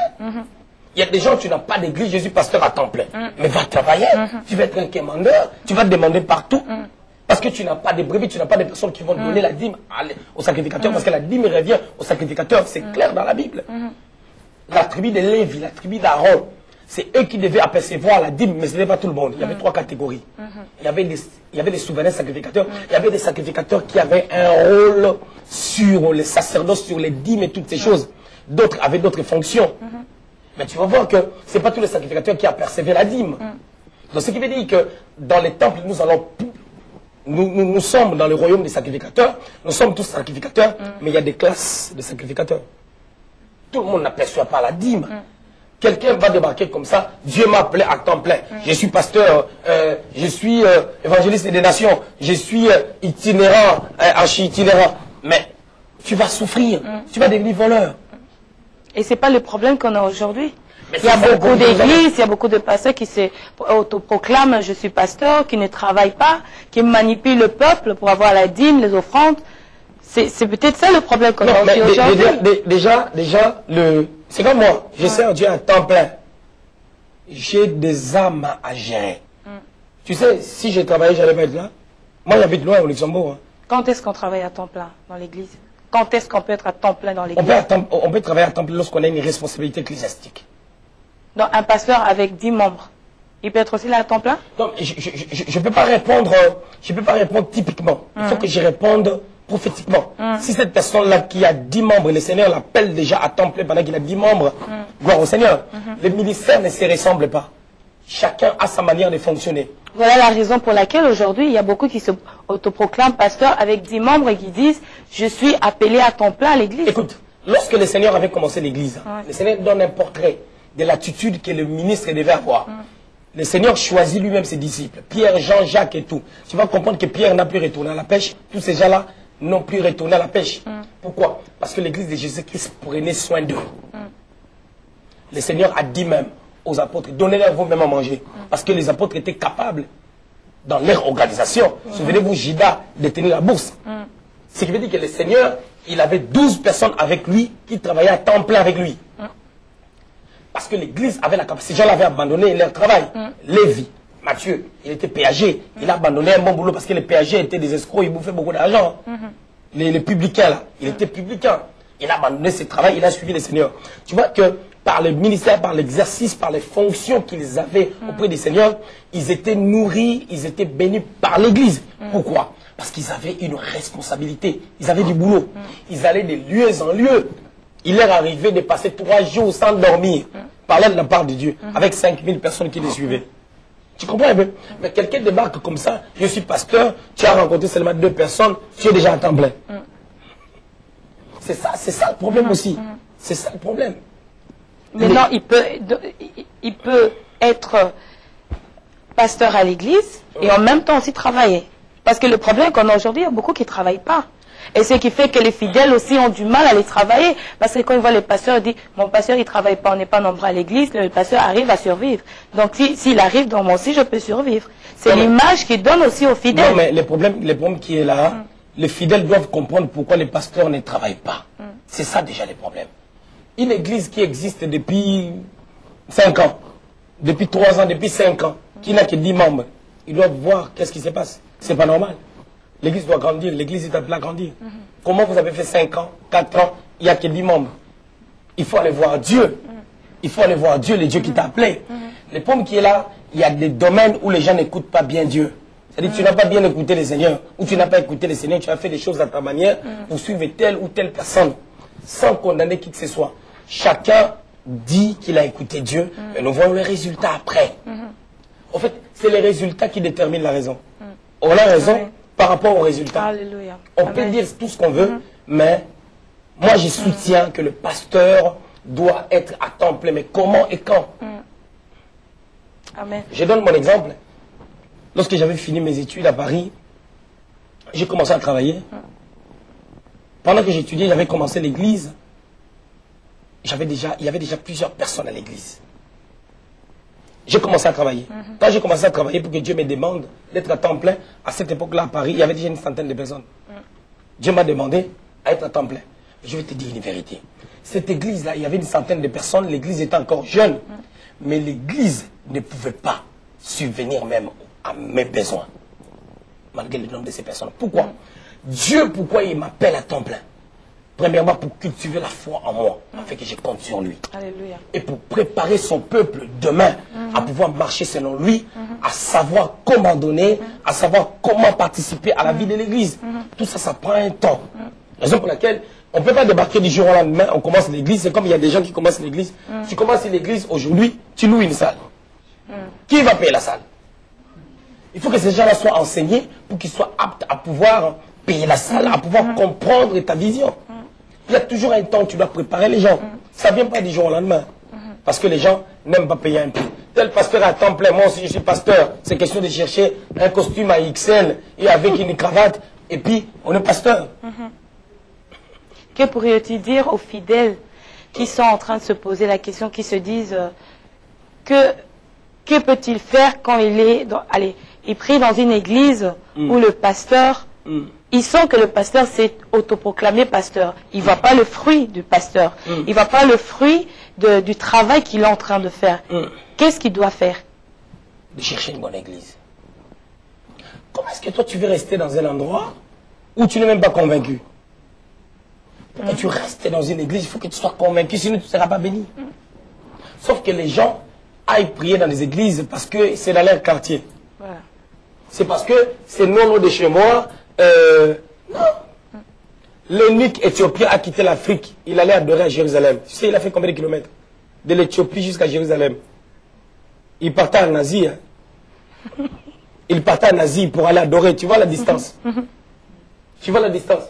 Il y a des gens, tu n'as pas d'église, je suis pasteur à temps plein. Mais va travailler. Tu vas être un commandeur. Tu vas demander partout. Parce que tu n'as pas de brebis, tu n'as pas de personnes qui vont donner la dîme au sacrificateur. Parce que la dîme revient au sacrificateur. C'est clair dans la Bible. La tribu de Lévi, la tribu d'Aaron, c'est eux qui devaient apercevoir la dîme, mais ce n'était pas tout le monde. Il y avait 3 catégories. Il y avait des souverains sacrificateurs, il y avait des sacrificateurs qui avaient un rôle sur les sacerdoces, sur les dîmes et toutes ces choses. D'autres avaient d'autres fonctions. Mais tu vas voir que ce n'est pas tous les sacrificateurs qui apercevaient la dîme. Donc ce qui veut dire que dans les temples, nous sommes dans le royaume des sacrificateurs, nous sommes tous sacrificateurs, mais il y a des classes de sacrificateurs. Tout le monde n'aperçoit pas la dîme. Quelqu'un va débarquer comme ça, Dieu m'a appelé à temps plein. Je suis pasteur, je suis évangéliste des nations, je suis itinérant, archi-itinérant. Mais tu vas souffrir, tu vas devenir voleur. Et ce n'est pas le problème qu'on a aujourd'hui. Il y a beaucoup d'églises, il y a beaucoup de pasteurs qui se autoproclament, je suis pasteur, qui ne travaillent pas, qui manipulent le peuple pour avoir la dîme, les offrandes. C'est peut-être ça le problème qu'on a aujourd'hui. Déjà, C'est comme moi, je sers Dieu à temps plein. J'ai des âmes à gérer. Tu sais, si j'ai travaillé, j'allais pas être là. Moi, j'habite loin au Luxembourg. Hein. Quand est-ce qu'on travaille à temps plein dans l'église? Quand est-ce qu'on peut être à temps plein dans l'église? On peut travailler à temps plein lorsqu'on a une responsabilité ecclésiastique. Donc, un pasteur avec 10 membres, il peut être aussi là à temps plein? Donc, je peux pas répondre typiquement. Il faut que je réponde prophétiquement. Si cette personne-là qui a 10 membres, le Seigneur l'appelle déjà à temps plein pendant qu'il a 10 membres, gloire au Seigneur. Les ministères ne se ressemblent pas. Chacun a sa manière de fonctionner. Voilà la raison pour laquelle aujourd'hui, il y a beaucoup qui se autoproclament pasteurs avec 10 membres et qui disent « Je suis appelé à temps plein à l'église ». Écoute, lorsque le Seigneur avait commencé l'église, le Seigneur donne un portrait de l'attitude que le ministre devait avoir. Le Seigneur choisit lui-même ses disciples, Pierre, Jean, Jacques et tout. Tu vas comprendre que Pierre n'a plus retourné à la pêche. Tous ces gens-là n'ont plus retourné à la pêche. Pourquoi? Parce que l'église de Jésus-Christ prenait soin d'eux. Le Seigneur a dit même aux apôtres, donnez-leur vous-même à manger. Parce que les apôtres étaient capables, dans leur organisation, souvenez-vous, Judas détenait la bourse. Ce qui veut dire que le Seigneur, il avait 12 personnes avec lui qui travaillaient à temps plein avec lui. Parce que l'église avait la capacité, ces gens l'avaient abandonné leur travail. Lévi, Matthieu, il était péager, il a abandonné un bon boulot parce que les péagers étaient des escrocs, ils bouffaient beaucoup d'argent. Les publicains là, il était publicain. Il a abandonné ses travaux, il a suivi le Seigneur. Tu vois que par le ministère, par l'exercice, par les fonctions qu'ils avaient auprès du Seigneur, ils étaient nourris, ils étaient bénis par l'église. Pourquoi? Parce qu'ils avaient une responsabilité, ils avaient du boulot. Ils allaient de lieu en lieu. Il leur arrivait de passer 3 jours sans dormir, parlant de la part de Dieu, avec 5000 personnes qui les suivaient. Tu comprends un peu? Mais quelqu'un débarque comme ça, je suis pasteur, tu as rencontré seulement 2 personnes, tu es déjà à temps plein. C'est ça le problème aussi. C'est ça le problème. Maintenant, il peut être pasteur à l'église et en même temps aussi travailler. Parce que le problème qu'on a aujourd'hui, il y a beaucoup qui ne travaillent pas. Et ce qui fait que les fidèles aussi ont du mal à les travailler. Parce que quand ils voient les pasteurs, ils disent, mon pasteur, il ne travaille pas, on n'est pas nombreux à l'église, le pasteur arrive à survivre. Donc, s'il arrive, donc moi aussi, je peux survivre. C'est l'image qu'il donne aussi aux fidèles. Non, mais le problème qui est là, les fidèles doivent comprendre pourquoi les pasteurs ne travaillent pas. C'est ça déjà le problème. Une église qui existe depuis 5 ans, depuis 3 ans, depuis 5 ans, qui n'a que 10 membres, ils doivent voir qu'est-ce qui se passe. C'est pas normal. L'église doit grandir, l'église est appelée à grandir. Comment vous avez fait 5 ans, 4 ans, il n'y a que 10 membres? Il faut aller voir Dieu. Il faut aller voir Dieu, le Dieu qui t'a appelé. Le problème qui est là, il y a des domaines où les gens n'écoutent pas bien Dieu. C'est-à-dire que tu n'as pas bien écouté le Seigneur, ou tu n'as pas écouté le Seigneur, tu as fait des choses à ta manière pour suivre telle ou telle personne, sans condamner qui que ce soit. Chacun dit qu'il a écouté Dieu, mais nous voyons les résultats après. En fait, c'est les résultats qui déterminent la raison. On a raison par rapport aux résultats. Alléluia. On peut dire tout ce qu'on veut, mais moi je soutiens que le pasteur doit être à temps plein. Mais comment et quand? Amen. Je donne mon exemple. Lorsque j'avais fini mes études à Paris, j'ai commencé à travailler. Pendant que j'étudiais, j'avais commencé l'église. Il y avait déjà plusieurs personnes à l'église. J'ai commencé à travailler. Quand j'ai commencé à travailler pour que Dieu me demande d'être à temps plein, à cette époque-là à Paris, il y avait déjà une centaine de personnes. Dieu m'a demandé à être à temps plein. Je vais te dire une vérité. Cette église-là, il y avait une centaine de personnes, l'église était encore jeune, mais l'église ne pouvait pas subvenir même à mes besoins, malgré le nombre de ces personnes. Pourquoi? Dieu, pourquoi il m'appelle à temps plein? Premièrement, pour cultiver la foi en moi, afin que je compte sur lui. Alléluia. Et pour préparer son peuple demain à pouvoir marcher selon lui, à savoir comment donner, à savoir comment participer à la vie de l'église. Tout ça, ça prend un temps. Raison pour laquelle on ne peut pas débarquer du jour au lendemain, on commence l'église. C'est comme il y a des gens qui commencent l'église. Tu commences l'église aujourd'hui, tu loues une salle. Qui va payer la salle? Il faut que ces gens-là soient enseignés pour qu'ils soient aptes à pouvoir payer la salle, à pouvoir comprendre ta vision. Il y a toujours un temps où tu dois préparer les gens. Ça ne vient pas du jour au lendemain. Parce que les gens n'aiment pas payer un prix. Tel pasteur à temps plein, moi aussi je suis pasteur. C'est question de chercher un costume à XL et avec une cravate. Et puis, on est pasteur. Que pourrais-tu dire aux fidèles qui sont en train de se poser la question, qui se disent que peut-il faire quand il est il prie dans une église où le pasteur il sent que le pasteur s'est autoproclamé pasteur. Il ne voit pas le fruit du pasteur. Il ne voit pas le fruit du travail qu'il est en train de faire. Qu'est-ce qu'il doit faire? De chercher une bonne église. Comment est-ce que toi tu veux rester dans un endroit où tu n'es même pas convaincu? Quand tu restes dans une église, il faut que tu sois convaincu, sinon tu ne seras pas béni. Sauf que les gens aillent prier dans des églises parce que c'est dans leur quartier. Voilà. C'est parce que c'est non loin de chez moi. Non. L'eunuque éthiopien a quitté l'Afrique. Il allait adorer à Jérusalem. Tu sais, il a fait combien de kilomètres? De l'Éthiopie jusqu'à Jérusalem. Il partait en Asie. Hein. Il partait en Asie pour aller adorer. Tu vois la distance? Tu vois la distance?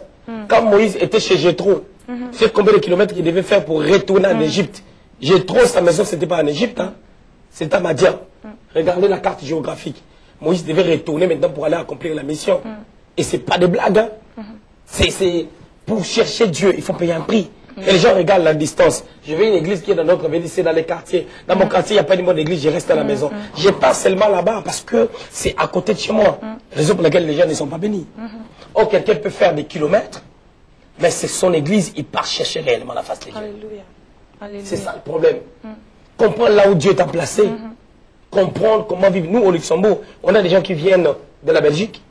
Quand Moïse était chez Jéthro, tu sais combien de kilomètres il devait faire pour retourner en Égypte? Jéthro, sa maison, ce n'était pas en Égypte. Hein. C'était à Madian. Regardez la carte géographique. Moïse devait retourner maintenant pour aller accomplir la mission. Et ce n'est pas des blagues. Hein. C'est pour chercher Dieu, il faut payer un prix. Et les gens regardent la distance. Je vais à une église qui est dans notre ville, c'est dans les quartiers. Dans mon quartier, il n'y a pas de bonne église, je reste à la maison. Je passe seulement là-bas parce que c'est à côté de chez moi. Raison pour laquelle les gens ne sont pas bénis. Or, quelqu'un peut faire des kilomètres, mais c'est son église, il part chercher réellement la face de Dieu. Alléluia. Alléluia. C'est ça le problème. Comprendre là où Dieu t'a placé. Comprendre comment vivre. Nous, au Luxembourg, on a des gens qui viennent de la Belgique,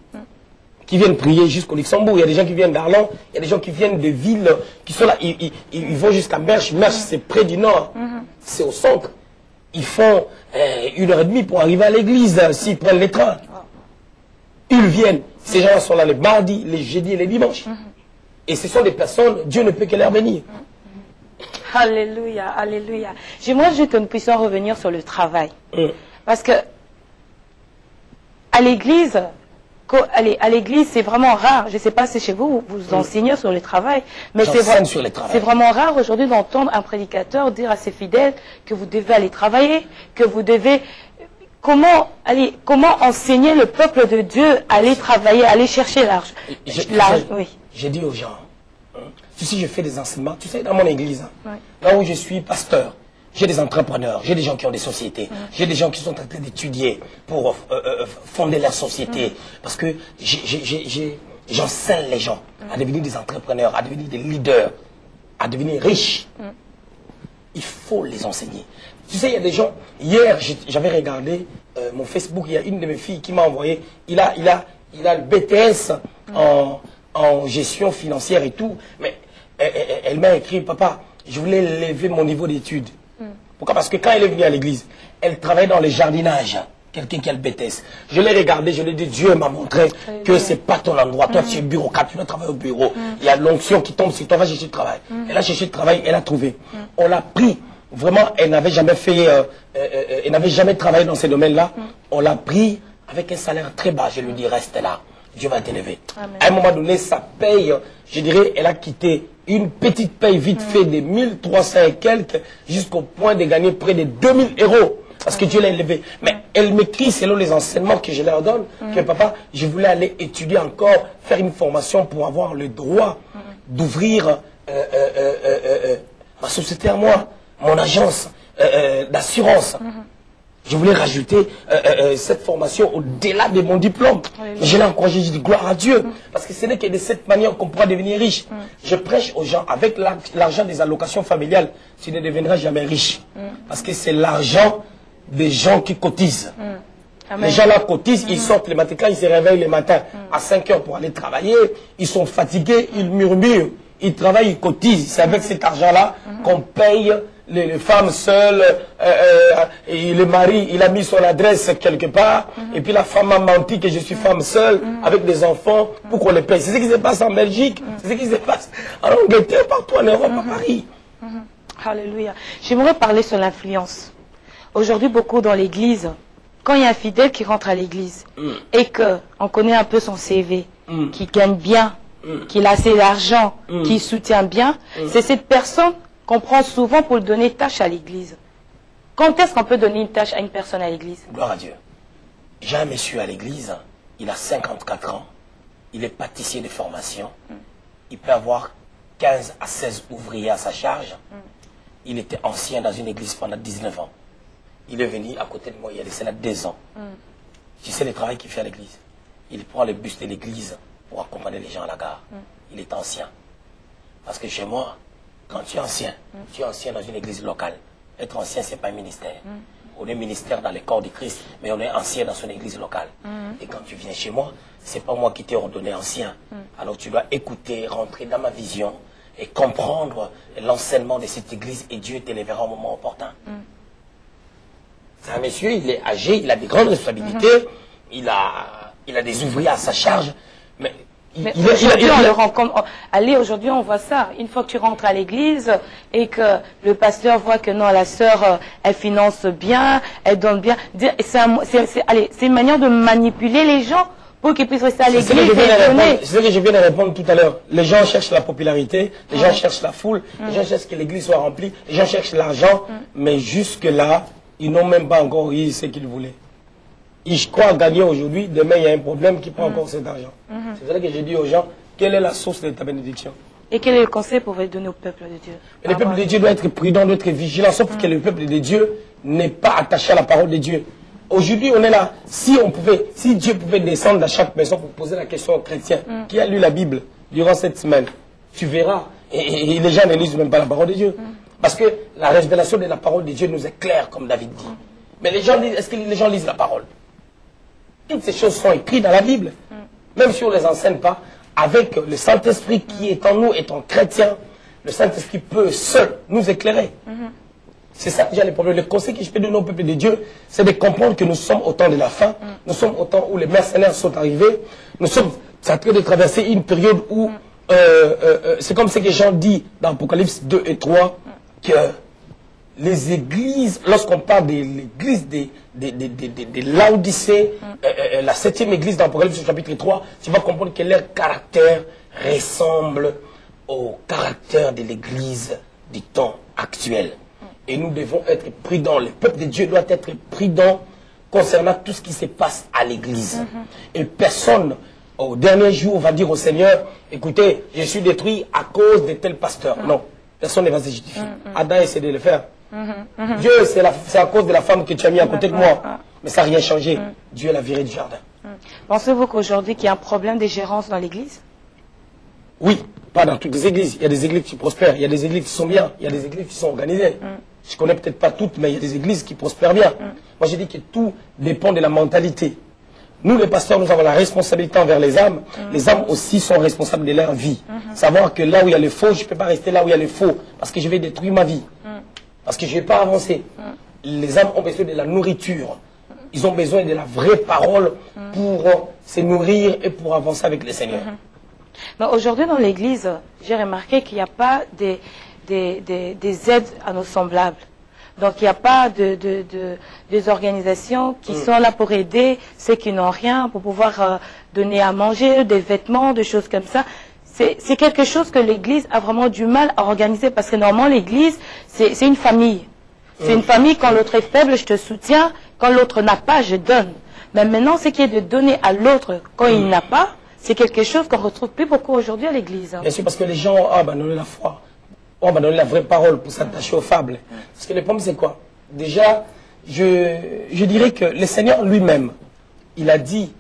qui viennent prier jusqu'au Luxembourg. Il y a des gens qui viennent d'Arlon, il y a des gens qui viennent de villes qui sont là. Ils vont jusqu'à Mersch. Mersch, c'est près du nord. C'est au centre. Ils font 1h30 pour arriver à l'église s'ils prennent les trains. Ils viennent. Ces gens sont là les mardis, les jeudis et les dimanches. Et ce sont des personnes, Dieu ne peut que leur bénir. Alléluia, alléluia. J'aimerais juste que nous puissions revenir sur le travail. Parce que à l'église, à l'église, c'est vraiment rare. Je ne sais pas si chez vous, vous enseignez sur le travail. Mais c'est vraiment rare aujourd'hui d'entendre un prédicateur dire à ses fidèles que vous devez aller travailler, que vous devez... Comment enseigner le peuple de Dieu à aller travailler, à aller chercher l'argent? Oui. J'ai dit aux gens, tu sais, je fais des enseignements, tu sais, dans mon église, là où je suis pasteur, j'ai des entrepreneurs, j'ai des gens qui ont des sociétés, j'ai des gens qui sont en train d'étudier pour fonder leur société. Parce que j'enseigne les gens à devenir des entrepreneurs, à devenir des leaders, à devenir riches. Il faut les enseigner. Tu sais, il y a des gens, hier, j'avais regardé mon Facebook, il y a une de mes filles qui m'a envoyé, il a le BTS en gestion financière et tout, mais elle m'a écrit, papa, je voulais lever mon niveau d'études. Pourquoi? Parce que quand elle est venue à l'église, elle travaillait dans les jardinages. Quelqu'un qui a le BTS. Je l'ai regardé, je lui ai dit, Dieu m'a montré que ce n'est pas ton endroit. Toi, tu es bureaucrate, tu dois travailler au bureau. Il y a l'onction qui tombe sur toi, va chercher le travail. Elle a cherché le travail, elle a trouvé. On l'a pris. Vraiment, elle n'avait jamais fait, elle n'avait jamais travaillé dans ces domaines-là. On l'a pris avec un salaire très bas. Je lui dis, reste là. Dieu va t'élever. À un moment donné, sa paye, je dirais, elle a quitté une petite paye vite fait de 1300 et quelques jusqu'au point de gagner près de 2000 euros. Parce que Dieu l'a élevé. Mais elle m'écrit selon les enseignements que je leur donne, que papa, je voulais aller étudier encore, faire une formation pour avoir le droit d'ouvrir ma société à moi, mon agence d'assurance. Je voulais rajouter cette formation au-delà de mon diplôme. Je l'ai encouragé, j'ai dit gloire à Dieu. Parce que ce n'est que de cette manière qu'on pourra devenir riche. Je prêche aux gens, avec l'argent des allocations familiales, tu ne deviendras jamais riche. Parce que c'est l'argent des gens qui cotisent. Les gens là cotisent, ils sortent le matin, quand ils se réveillent le matin à 5 heures pour aller travailler, ils sont fatigués, ils murmurent, ils travaillent, ils cotisent. C'est avec cet argent-là qu'on paye les femmes seules, et le mari, il a mis son adresse quelque part, et puis la femme a menti que je suis femme seule, avec des enfants, pour qu'on les paye. C'est ce qui se passe en Belgique, c'est ce qui se passe en Angleterre, partout en Europe, à Paris. Alléluia. J'aimerais parler sur l'influence. Aujourd'hui, beaucoup dans l'église, quand il y a un fidèle qui rentre à l'église, et qu'on connaît un peu son CV, qui gagne bien, qu'il a assez d'argent, qui soutient bien, c'est cette personne qu'on prend souvent pour lui donner tâche à l'église. Quand est-ce qu'on peut donner une tâche à une personne à l'église? Gloire à Dieu. J'ai un monsieur à l'église, il a 54 ans, il est pâtissier de formation, il peut avoir 15 à 16 ouvriers à sa charge. Il était ancien dans une église pendant 19 ans. Il est venu à côté de moi, il a laissé là 2 ans. Tu sais le travail qu'il fait à l'église. Il prend le bus de l'église, pour accompagner les gens à la gare. Il est ancien. Parce que chez moi, quand tu es ancien dans une église locale. Être ancien, ce n'est pas un ministère. On est ministère dans les corps du Christ, mais on est ancien dans son église locale. Et quand tu viens chez moi, ce n'est pas moi qui t'ai ordonné ancien. Alors tu dois écouter, rentrer dans ma vision et comprendre l'enseignement de cette église et Dieu t'élèvera au moment opportun. C'est un monsieur, il est âgé, il a des grandes responsabilités, il a des ouvriers à sa charge, mais aujourd'hui, on le rencontre. Allez, aujourd'hui, on voit ça. Une fois que tu rentres à l'église et que le pasteur voit que non, la sœur, elle finance bien, elle donne bien. C'est une manière de manipuler les gens pour qu'ils puissent rester à l'église et donner. C'est ce que je viens de répondre tout à l'heure. Les gens cherchent la popularité, les gens cherchent la foule, les gens cherchent que l'église soit remplie, les gens cherchent l'argent, mais jusque-là, ils n'ont même pas encore eu ce qu'ils voulaient. Je crois gagner aujourd'hui, demain il y a un problème qui prend encore cet argent. C'est ça que j'ai dit aux gens, quelle est la source de ta bénédiction? Et quel est le conseil pour donner au peuple de Dieu? Et le peuple de Dieu doit être prudent, doit être vigilant, sauf que le peuple de Dieu n'est pas attaché à la parole de Dieu. Aujourd'hui on est là, si Dieu pouvait descendre dans chaque maison pour poser la question aux chrétiens, qui a lu la Bible durant cette semaine, tu verras, et les gens ne lisent même pas la parole de Dieu. Parce que la révélation de la parole de Dieu nous est claire, comme David dit. Mais les gens, est-ce que les gens lisent la parole? Toutes ces choses sont écrites dans la Bible. Même si on ne les enseigne pas, avec le Saint-Esprit qui est en nous, étant chrétien, le Saint-Esprit peut seul nous éclairer. C'est ça déjà le problème. Le conseil que je peux donner au peuple de Dieu, c'est de comprendre que nous sommes au temps de la fin. Nous sommes au temps où les mercenaires sont arrivés. Nous sommes en train de traverser une période où, c'est comme ce que Jean dit dans Apocalypse 2 et 3, que les églises, lorsqu'on parle de l'église de Laodicée, la 7e église dans Apocalypse chapitre 3, tu vas comprendre que leur caractère ressemble au caractère de l'église du temps actuel. Et nous devons être prudents. Le peuple de Dieu doit être prudent concernant tout ce qui se passe à l'église. Et personne, au dernier jour, va dire au Seigneur, écoutez, je suis détruit à cause de tel pasteur. Non, personne ne va se justifier. Adam essaie de le faire. Dieu, c'est à cause de la femme que tu as mis à côté de moi. Mais ça n'a rien changé. Dieu l'a viré du jardin. Pensez-vous qu'aujourd'hui, qu'il y a un problème de gérance dans l'église? Oui, pas dans toutes les églises. Il y a des églises qui prospèrent, il y a des églises qui sont bien, il y a des églises qui sont organisées. Je ne connais peut-être pas toutes, mais il y a des églises qui prospèrent bien. Moi, je dis que tout dépend de la mentalité. Nous, les pasteurs, nous avons la responsabilité envers les âmes. Les âmes aussi sont responsables de leur vie. Savoir que là où il y a le faux, je ne peux pas rester là où il y a le faux, parce que je vais détruire ma vie. Parce que je ne vais pas avancer. Les âmes ont besoin de la nourriture. Ils ont besoin de la vraie parole pour se nourrir et pour avancer avec le Seigneur. Mais aujourd'hui, dans l'Église, j'ai remarqué qu'il n'y a pas des aides à nos semblables. Donc, il n'y a pas des organisations qui sont là pour aider ceux qui n'ont rien, pour pouvoir donner à manger, des vêtements, des choses comme ça. C'est quelque chose que l'Église a vraiment du mal à organiser, parce que normalement, l'Église, c'est une famille. C'est une famille, quand l'autre est faible, je te soutiens, quand l'autre n'a pas, je donne. Mais maintenant, ce qui est de donner à l'autre quand il n'a pas, c'est quelque chose qu'on ne retrouve plus beaucoup aujourd'hui à l'église. Bien sûr, parce que les gens ont abandonné la foi, ont abandonné la vraie parole pour s'attacher aux fables. Parce que le problème, c'est quoi? Déjà, je dirais que le Seigneur lui-même, il a dit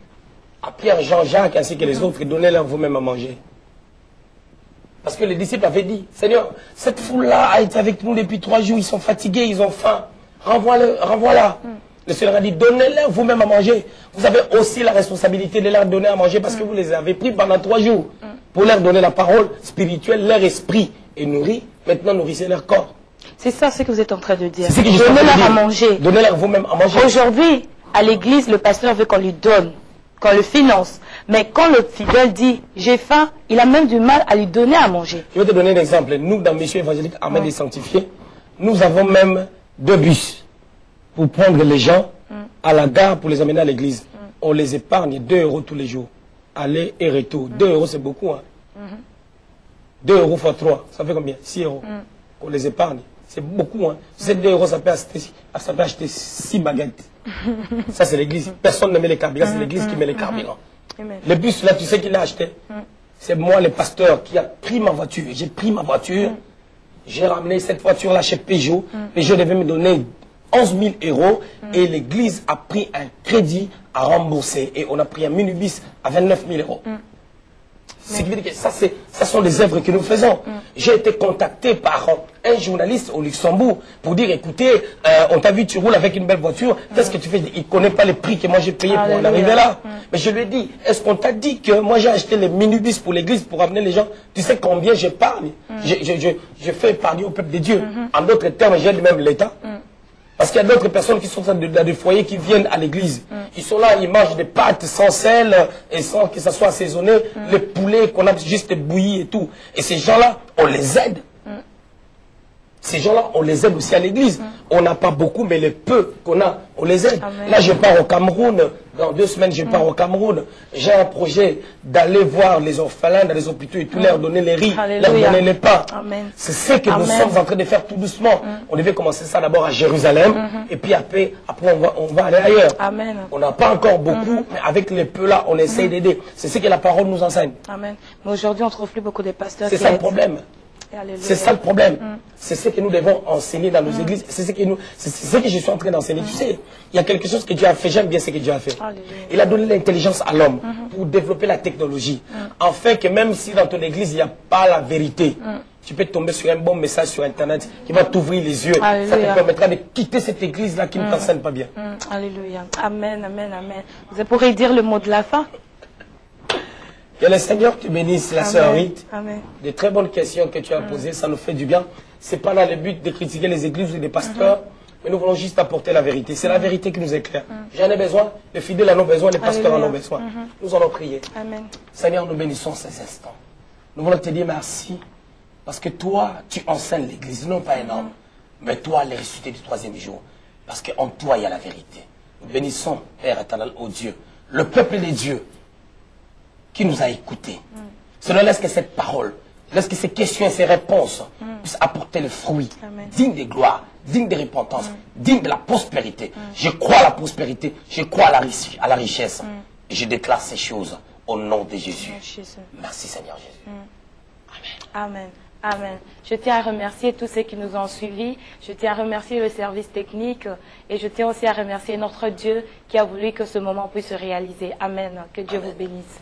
à Pierre, Jean, Jacques, ainsi que les autres, donnez-leur vous-même à manger. Parce que les disciples avaient dit, Seigneur, cette foule-là a été avec nous depuis 3 jours, ils sont fatigués, ils ont faim. Renvoie-la. Le Seigneur a dit, donnez-leur vous-même à manger. Vous avez aussi la responsabilité de leur donner à manger parce que vous les avez pris pendant 3 jours. Pour leur donner la parole spirituelle, leur esprit est nourri. Maintenant, nourrissez leur corps. C'est ça ce que vous êtes en train de dire. Donnez-leur à manger. Donnez-leur vous-même à manger. Aujourd'hui, à l'église, le pasteur veut qu'on lui donne, qu'on le finance. Mais quand le fidèle dit, j'ai faim, il a même du mal à lui donner à manger. Je vais te donner un exemple. Nous, dans Mission évangélique Armée des Sanctifiés, nous avons même 2 bus pour prendre les gens à la gare pour les amener à l'église. On les épargne 2 € tous les jours. Aller et retour. 2 €, c'est beaucoup. Hein? 2 € x 3, ça fait combien? 6 €. On les épargne. C'est beaucoup. Hein? Ces 2 €, ça peut acheter 6 baguettes. Ça, c'est l'église. Personne ne met les carburants. C'est l'église qui met les carburants. Le bus, là, tu sais qui l'a acheté? C'est moi, le pasteur, qui a pris ma voiture. J'ai pris ma voiture. J'ai ramené cette voiture-là chez Peugeot. Peugeot devait me donner 11 000 € et l'église a pris un crédit à rembourser. Et on a pris un minibus à 29 000 €. Ce qui veut dire que ça sont les œuvres que nous faisons. J'ai été contacté par un journaliste au Luxembourg pour dire, écoutez, on t'a vu, tu roules avec une belle voiture, qu'est-ce que tu fais? Il ne connaît pas les prix que moi j'ai payé pour en arriver là. Mais je lui ai dit, est-ce qu'on t'a dit que moi j'ai acheté les minibus pour l'église pour amener les gens? Tu sais combien j'épargne? Je fais épargner au peuple de Dieu. En d'autres termes, j'aide même l'État. Parce qu'il y a d'autres personnes qui sont dans des foyers qui viennent à l'église. Ils sont là, ils mangent des pâtes sans sel et sans que ça soit assaisonné. Les poulets qu'on a juste bouillis et tout. Et ces gens-là, on les aide. Ces gens-là, on les aide aussi à l'église. On n'a pas beaucoup, mais les peu qu'on a, on les aide. Amen. Là, je pars au Cameroun. Dans 2 semaines, je pars au Cameroun. J'ai un projet d'aller voir les orphelins dans les hôpitaux et tout, leur donner les riz, leur donner les pains. C'est ce que nous sommes en train de faire tout doucement. On devait commencer ça d'abord à Jérusalem, et puis après on va aller ailleurs. Amen. On n'a pas encore beaucoup, mais avec les peu là, on essaye d'aider. C'est ce que la parole nous enseigne. Amen. Mais aujourd'hui, on ne trouve plus beaucoup de pasteurs. C'est ça le problème. Alléluia. C'est ça le problème. C'est ce que nous devons enseigner dans nos églises. C'est ce que je suis en train d'enseigner. Tu sais, il y a quelque chose que Dieu a fait. J'aime bien ce que Dieu a fait. Alléluia. Il a donné l'intelligence à l'homme pour développer la technologie. En fait, que même si dans ton église, il n'y a pas la vérité, tu peux tomber sur un bon message sur Internet qui va t'ouvrir les yeux. Alléluia. Ça te permettra de quitter cette église-là qui ne t'enseigne pas bien. Alléluia. Amen, amen, amen. Vous pourrez dire le mot de la fin? Que le Seigneur te bénisse, la sœur Rite. Amen. Des très bonnes questions que tu as posées, ça nous fait du bien. C'est pas dans le but de critiquer les églises ou les pasteurs, mais nous voulons juste apporter la vérité. C'est la vérité qui nous éclaire. J'en ai besoin, les fidèles en ont besoin, les pasteurs en ont besoin. Nous allons prier. Amen. Seigneur, nous bénissons ces instants. Nous voulons te dire merci, parce que toi, tu enseignes l'église, non pas un homme, mais toi, les ressuscité du 3e jour. Parce qu'en toi, il y a la vérité. Nous bénissons, Père éternel, ô Dieu, le peuple des dieux, qui nous a écoutés. Cela laisse que cette parole, laisse que ces questions et ces réponses puissent apporter le fruit digne de gloire, digne de repentance, digne de la prospérité. Je crois à la prospérité, je crois à la richesse. Et je déclare ces choses au nom de Jésus. Merci Seigneur Jésus. Amen. Amen. Amen. Je tiens à remercier tous ceux qui nous ont suivis. Je tiens à remercier le service technique. Et je tiens aussi à remercier notre Dieu qui a voulu que ce moment puisse se réaliser. Amen. Que Dieu vous bénisse.